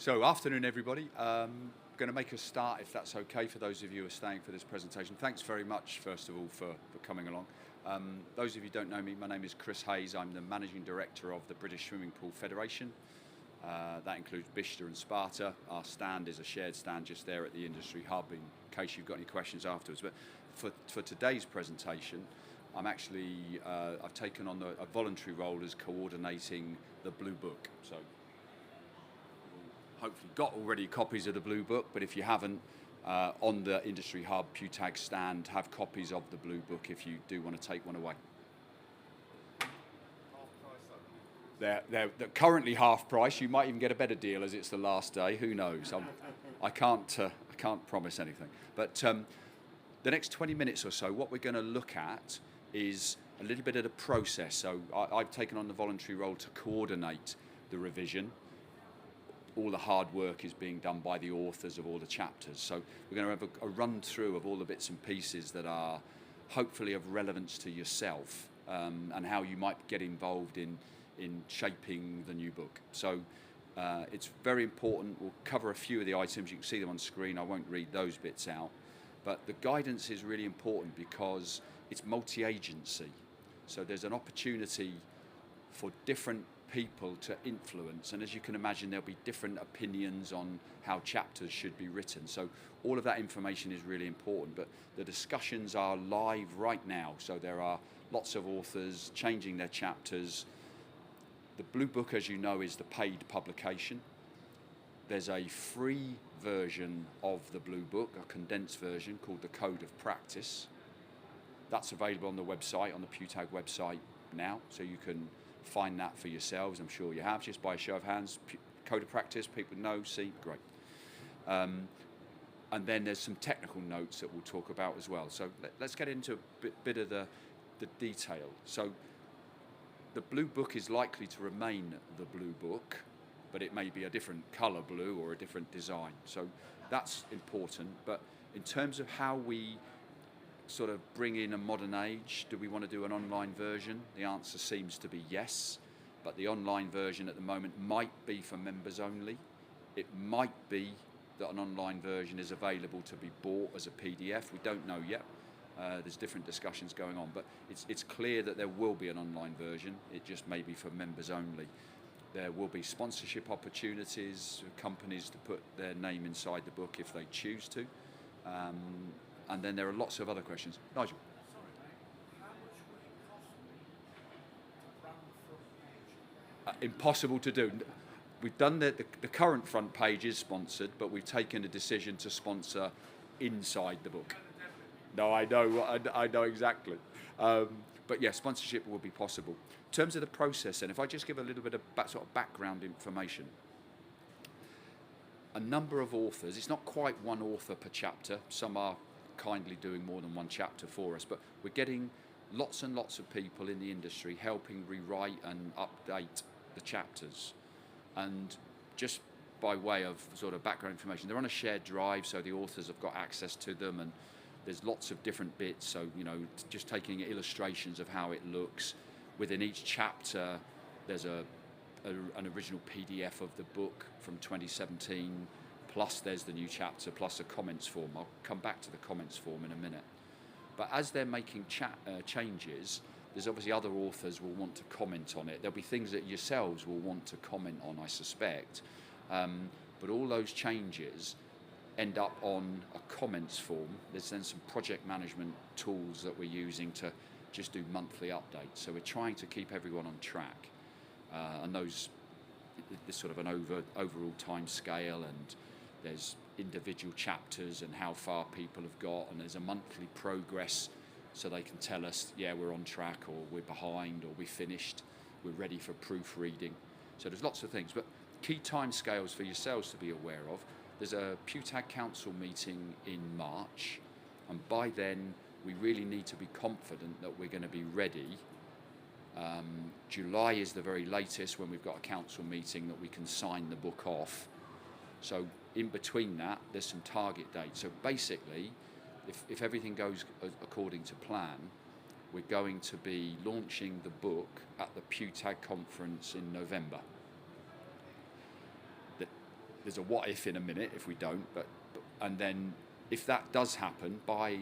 So, afternoon everybody. Going to make a start, if that's okay, for those of you who are staying for this presentation. Thanks very much, first of all, for coming along. Those of you who don't know me, my name is Chris Hayes. I'm the Managing Director of the British Swimming Pool Federation. That includes Bicester and Sparta. Our stand is a shared stand just there at the industry hub in case you've got any questions afterwards. But for today's presentation, I'm actually, I've taken on a voluntary role as coordinating the Blue Book. So hopefully got already copies of the Blue Book, but if you haven't, on the Industry Hub PWTAG stand, have copies of the Blue Book if you do want to take one away. They're currently half price. You might even get a better deal as it's the last day. Who knows? I can't promise anything. But the next 20 minutes or so, what we're going to look at is a little bit of the process. So I've taken on the voluntary role to coordinate the revision. All the hard work is being done by the authors of all the chapters. So we're going to have a run through of all the bits and pieces that are hopefully of relevance to yourself and how you might get involved in shaping the new book. So it's very important. We'll cover a few of the items. You can see them on screen. I won't read those bits out. But the guidance is really important because it's multi-agency. So there's an opportunity for different people to influence, and as you can imagine, there'll be different opinions on how chapters should be written. So all of that information is really important, but the discussions are live right now. So there are lots of authors changing their chapters. The Blue Book, as you know, is the paid publication. There's a free version of the Blue Book, a condensed version called the Code of Practice. That's available on the website, on the PWTAG website now, so you can find that for yourselves. I'm sure you have, just by a show of hands. Code of Practice, people know, see, great. And then there's some technical notes that we'll talk about as well. So let's get into a bit of the detail. So the Blue Book is likely to remain the Blue Book, but it may be a different colour blue or a different design. So that's important. But in terms of how we sort of bring in a modern age, do we want to do an online version? The answer seems to be yes, but the online version at the moment might be for members only. It might be that an online version is available to be bought as a PDF. We don't know yet. There's different discussions going on, but it's clear that there will be an online version. It just may be for members only. There will be sponsorship opportunities, companies to put their name inside the book if they choose to. And then there are lots of other questions. Nigel? Sorry, mate. How much would it cost me to run the front page? Impossible to do. We've done the current front page is sponsored, but we've taken a decision to sponsor inside the book. No, I know exactly. But yeah, sponsorship will be possible. In terms of the process, and if I just give a little bit of sort of background information. A number of authors, it's not quite one author per chapter, some are kindly doing more than one chapter for us, but we're getting lots and lots of people in the industry helping rewrite and update the chapters. And just by way of sort of background information, they're on a shared drive, so the authors have got access to them, and there's lots of different bits. So, you know, just taking illustrations of how it looks. Within each chapter, there's an original PDF of the book from 2017, plus there's the new chapter, plus a comments form. I'll come back to the comments form in a minute. But as they're making changes, there's obviously other authors will want to comment on it. There'll be things that yourselves will want to comment on, I suspect. But all those changes end up on a comments form. There's then some project management tools that we're using to just do monthly updates. So we're trying to keep everyone on track. And there's sort of an overall time scale, and there's individual chapters and how far people have got, and there's a monthly progress so they can tell us, yeah, we're on track, or we're behind, or we finished, we're ready for proofreading. So there's lots of things, but key time scales for yourselves to be aware of. There's a PWTAG Council meeting in March, and by then we really need to be confident that we're going to be ready. July is the very latest when we've got a council meeting that we can sign the book off. So in between that, there's some target dates. So basically, if everything goes according to plan, we're going to be launching the book at the PWTAG conference in November. there's a what if in a minute if we don't, and then if that does happen by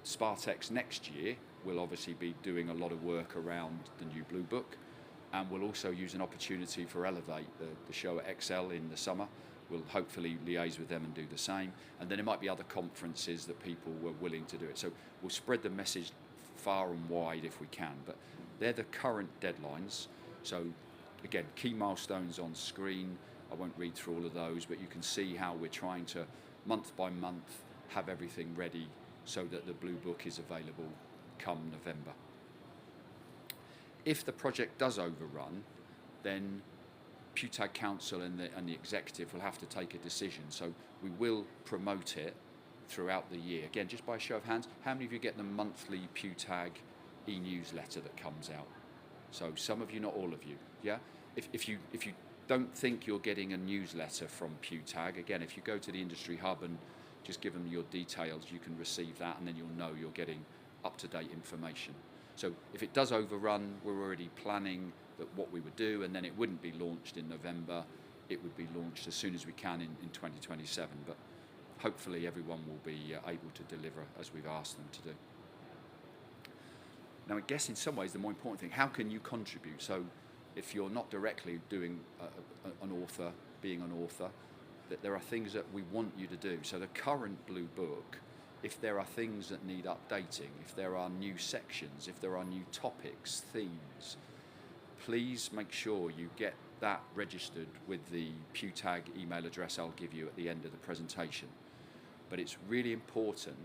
SPATEX next year, we'll obviously be doing a lot of work around the new Blue Book, and we'll also use an opportunity for Elevate, the show at XL in the summer. We'll hopefully liaise with them and do the same, and then there might be other conferences that people were willing to do it. So we'll spread the message far and wide if we can, but they're the current deadlines. So again, key milestones on screen. I won't read through all of those, but you can see how we're trying to, month by month, have everything ready so that the Blue Book is available come November. If the project does overrun, then PWTAG Council and the executive will have to take a decision. So we will promote it throughout the year. Again, just by a show of hands, how many of you get the monthly PWTAG e-newsletter that comes out? So some of you, not all of you, yeah? If you don't think you're getting a newsletter from PWTAG, again, if you go to the Industry Hub and just give them your details, you can receive that, and then you'll know you're getting up-to-date information. So if it does overrun, we're already planning that what we would do, and then it wouldn't be launched in November. It would be launched as soon as we can in 2027, but hopefully everyone will be able to deliver as we've asked them to do. Now, I guess in some ways the more important thing, how can you contribute? So if you're not directly doing being an author, that there are things that we want you to do. So the current Blue Book, if there are things that need updating, if there are new sections, if there are new topics, themes, please make sure you get that registered with the PWTAG email address I'll give you at the end of the presentation. But it's really important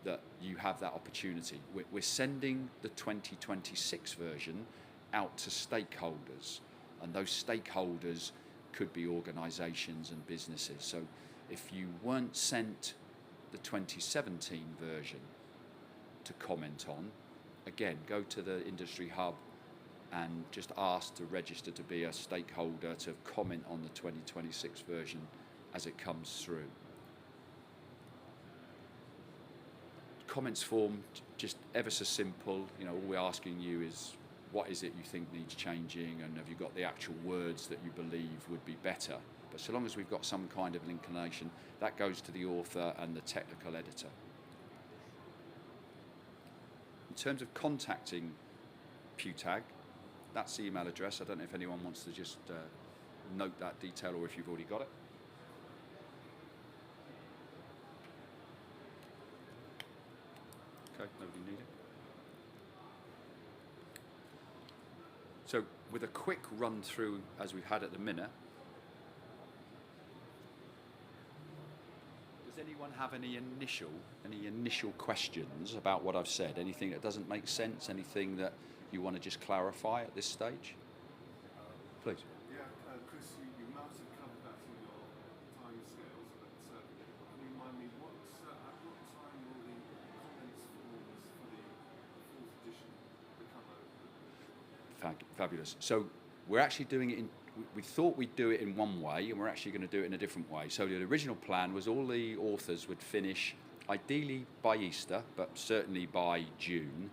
that you have that opportunity. We're sending the 2026 version out to stakeholders, and those stakeholders could be organisations and businesses. So if you weren't sent the 2017 version to comment on, again, go to the Industry Hub and just ask to register to be a stakeholder to comment on the 2026 version as it comes through. Comments form, just ever so simple. You know, all we're asking you is, what is it you think needs changing, and have you got the actual words that you believe would be better? But so long as we've got some kind of an inclination, that goes to the author and the technical editor. In terms of contacting PWTAG, that's the email address. I don't know if anyone wants to just note that detail, or if you've already got it. Okay, nobody need it. So with a quick run through as we've had at the minute, does anyone have any initial questions about what I've said? Anything that doesn't make sense? Anything that you want to just clarify at this stage? Please. Yeah, Chris, you might have covered that in your timescales, but can you remind me at what time will the comments forms for the 4th edition become open? Fabulous. So we're actually doing it in, we thought we'd do it in one way, and we're actually going to do it in a different way. So the original plan was all the authors would finish ideally by Easter, but certainly by June,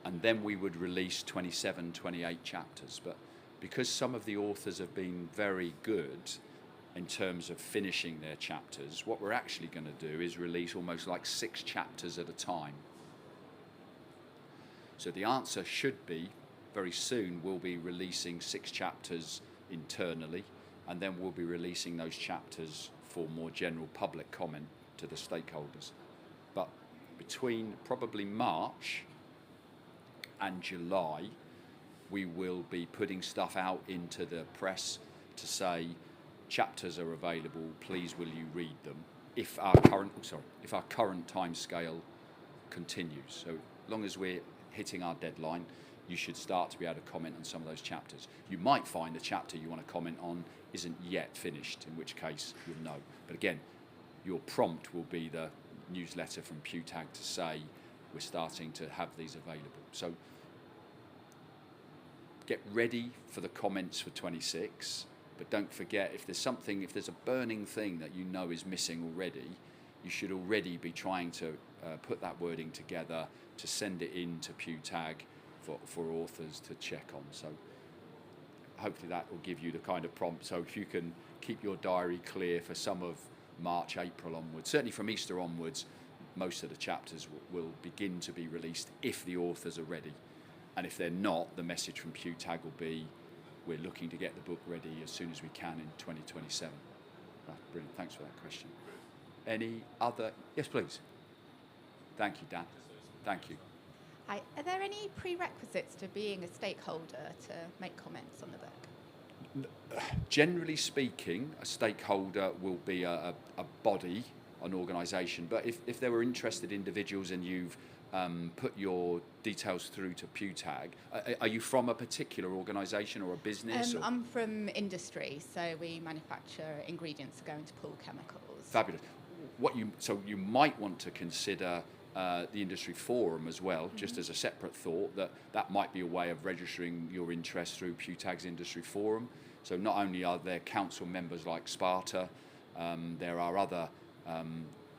and then we would release 27, 28 chapters. But because some of the authors have been very good in terms of finishing their chapters, what we're actually going to do is release almost like 6 chapters at a time. So the answer should be, very soon we'll be releasing 6 chapters internally, and then we'll be releasing those chapters for more general public comment to the stakeholders. But between probably March and July, we will be putting stuff out into the press to say, chapters are available, please will you read them, if our current timescale continues. So as long as we're hitting our deadline, you should start to be able to comment on some of those chapters. You might find the chapter you want to comment on isn't yet finished, in which case you'll know. But again, your prompt will be the newsletter from PWTAG to say we're starting to have these available. So get ready for the comments for 26, but don't forget, if there's a burning thing that you know is missing already, you should already be trying to put that wording together to send it in to PWTAG for authors to check on. So hopefully that will give you the kind of prompt. So if you can keep your diary clear for some of March, April onwards. Certainly from Easter onwards, most of the chapters will begin to be released if the authors are ready. And if they're not, the message from PWTAG will be, we're looking to get the book ready as soon as we can in 2027. Brilliant, thanks for that question. Any other? Yes, please. Thank you, Dan. Thank you. Hi. Are there any prerequisites to being a stakeholder to make comments on the book? Generally speaking, a stakeholder will be a body, an organisation. But if there were interested individuals and you've put your details through to PWTAG, are you from a particular organisation or a business? I'm from industry, so we manufacture ingredients that go into pool chemicals. Fabulous. So you might want to consider the industry forum as well, just as a separate thought, that might be a way of registering your interest through PWTAG's industry forum. So not only are there council members like Sparta, there are other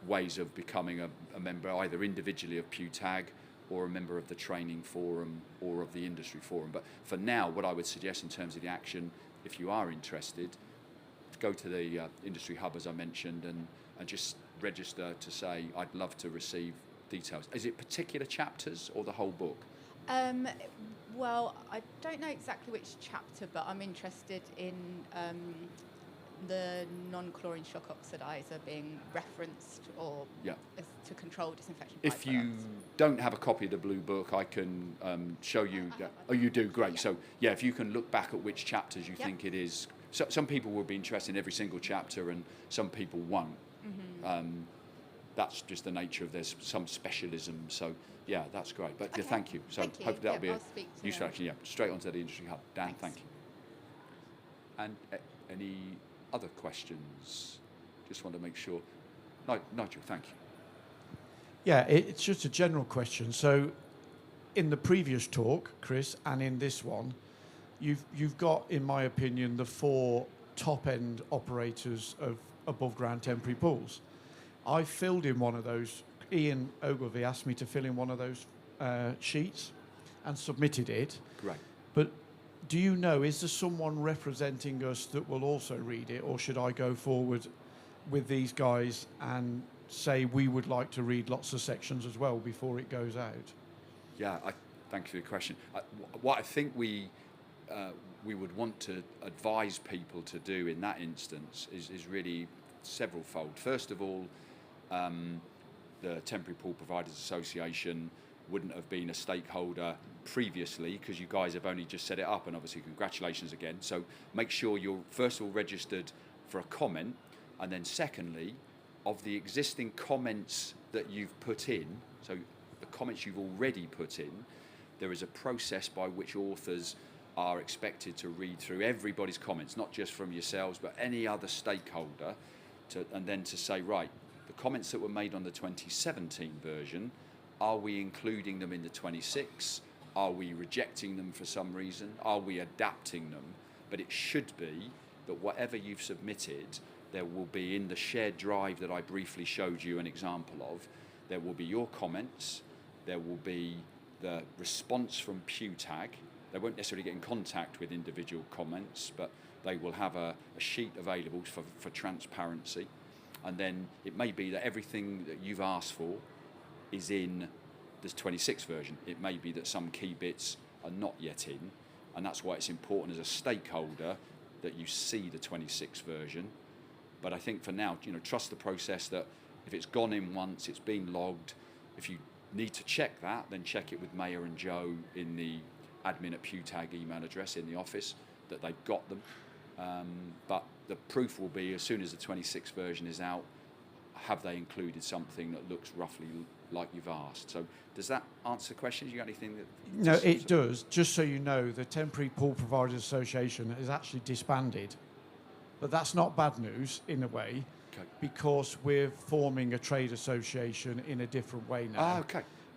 ways of becoming a member either individually of PWTAG or a member of the training forum or of the industry forum. But for now, what I would suggest in terms of the action, if you are interested, go to the industry hub as I mentioned and just register to say I'd love to receive details. Is it particular chapters or the whole book? Well, I don't know exactly which chapter, but I'm interested in the non-chlorine shock oxidizer being referenced or to control disinfection. If you don't have a copy of the blue book, I can show you. Oh, you do? Great. Yeah. So, if you can look back at which chapters you think it is. So, some people will be interested in every single chapter and some people won't. That's just the nature of there's some specialism. So, that's great. But thank you. So, hopefully that'll be a useful action. Straight onto the industry hub. Dan, thank you. And any other questions? Just want to make sure. Nigel, thank you. Yeah, it's just a general question. So, in the previous talk, Chris, and in this one, you've got, in my opinion, the 4 top-end operators of above-ground temporary pools. I filled in one of those. Ian Ogilvie asked me to fill in one of those sheets and submitted it. Great. But do you know, is there someone representing us that will also read it, or should I go forward with these guys and say we would like to read lots of sections as well before it goes out? Yeah, thank you for the question. What I think we would want to advise people to do in that instance is really several-fold. First of all, the Temporary Pool Providers Association wouldn't have been a stakeholder previously because you guys have only just set it up, and obviously congratulations again. So make sure you're first of all registered for a comment, and then secondly, of the existing comments that you've put in, so the comments you've already put in, there is a process by which authors are expected to read through everybody's comments, not just from yourselves, but any other stakeholder, and then to say, right, the comments that were made on the 2017 version, are we including them in the 26? Are we rejecting them for some reason? Are we adapting them? But it should be that whatever you've submitted, there will be in the shared drive that I briefly showed you an example of, there will be your comments, there will be the response from PWTAG. They won't necessarily get in contact with individual comments, but they will have a sheet available for transparency. And then it may be that everything that you've asked for is in the 26 version. It may be that some key bits are not yet in, and that's why it's important as a stakeholder that you see the 26 version. But I think for now, trust the process that if it's gone in once, it's been logged. If you need to check that, then check it with Mayor and Joe in the admin@PWTAG email address in the office that they've got them. But the proof will be as soon as the 26 version is out, have they included something that looks roughly like you've asked? So does that answer the question? You got anything that? No, it does. Just so you know, the Temporary Pool Providers Association is actually disbanded. But that's not bad news in a way, because we're forming a trade association in a different way now.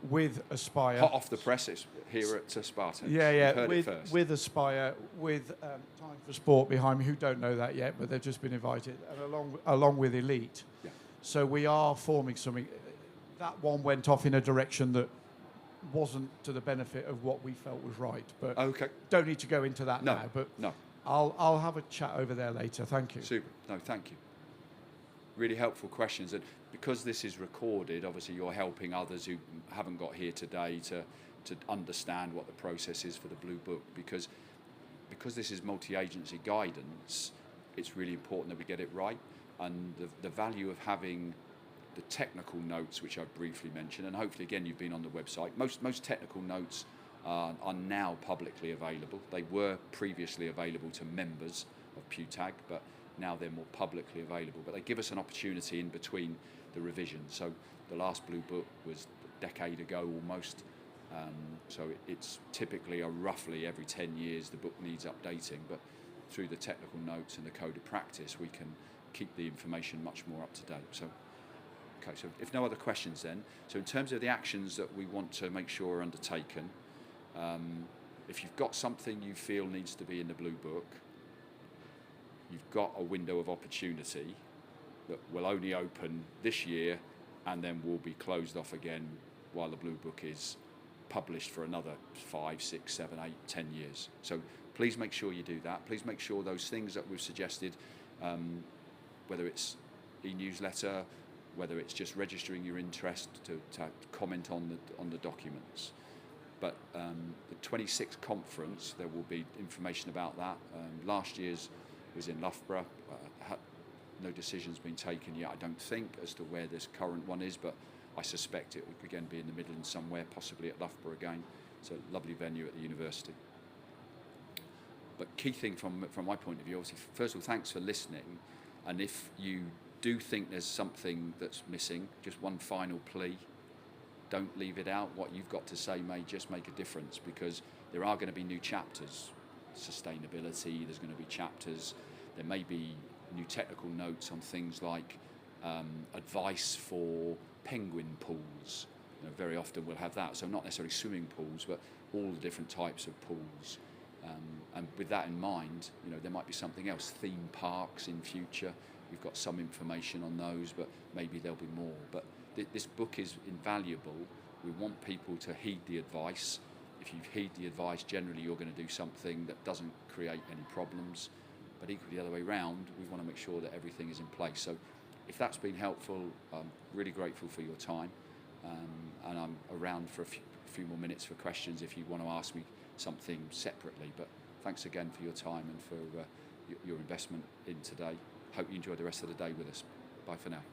With Aspire. Hot off the presses here at SPATEX. With Aspire, with Time for Sport behind me, who don't know that yet, but they've just been invited, and along with Elite. Yeah. So we are forming something. That one went off in a direction that wasn't to the benefit of what we felt was right. But don't need to go into that now. But I'll have a chat over there later. Thank you. Super. No, thank you. Really helpful questions, and because this is recorded, obviously you're helping others who haven't got here today to understand what the process is for the Blue Book, because this is multi-agency guidance, it's really important that we get it right, and the value of having the technical notes, which I've briefly mentioned, and hopefully again you've been on the website. Most technical notes are now publicly available. They were previously available to members of PWTAG, but now they're more publicly available. But they give us an opportunity in between the revisions. So the last Blue Book was a decade ago almost. So it's typically roughly every 10 years the book needs updating, but through the technical notes and the code of practice we can keep the information much more up to date. So, okay, so if no other questions then, so in terms of the actions that we want to make sure are undertaken, if you've got something you feel needs to be in the Blue Book, you've got a window of opportunity that will only open this year and then will be closed off again while the Blue Book is published for another 5, 6, 7, 8, 10 years. So please make sure you do that. Please make sure those things that we've suggested, whether it's e-newsletter, whether it's just registering your interest to comment on the documents. But the 26th conference, there will be information about that. Last year's was in Loughborough. No decision's been taken yet, I don't think, as to where this current one is, but I suspect it would again be in the Midlands somewhere, possibly at Loughborough again. It's a lovely venue at the university. But key thing from my point of view, obviously, first of all, thanks for listening. And if you do think there's something that's missing, just one final plea, don't leave it out. What you've got to say may just make a difference, because there are going to be new chapters. Sustainability, there's going to be chapters. There may be new technical notes on things like advice for penguin pools. Very often we'll have that. So not necessarily swimming pools, but all the different types of pools. And with that in mind, there might be something else. Theme parks in future. We've got some information on those, but maybe there'll be more. But this book is invaluable. We want people to heed the advice. If you heed the advice, generally you're going to do something that doesn't create any problems. But equally the other way round, we want to make sure that everything is in place. So if that's been helpful, I'm really grateful for your time. And I'm around for a few more minutes for questions if you want to ask me something separately. But thanks again for your time and for your investment in today. Hope you enjoy the rest of the day with us. Bye for now.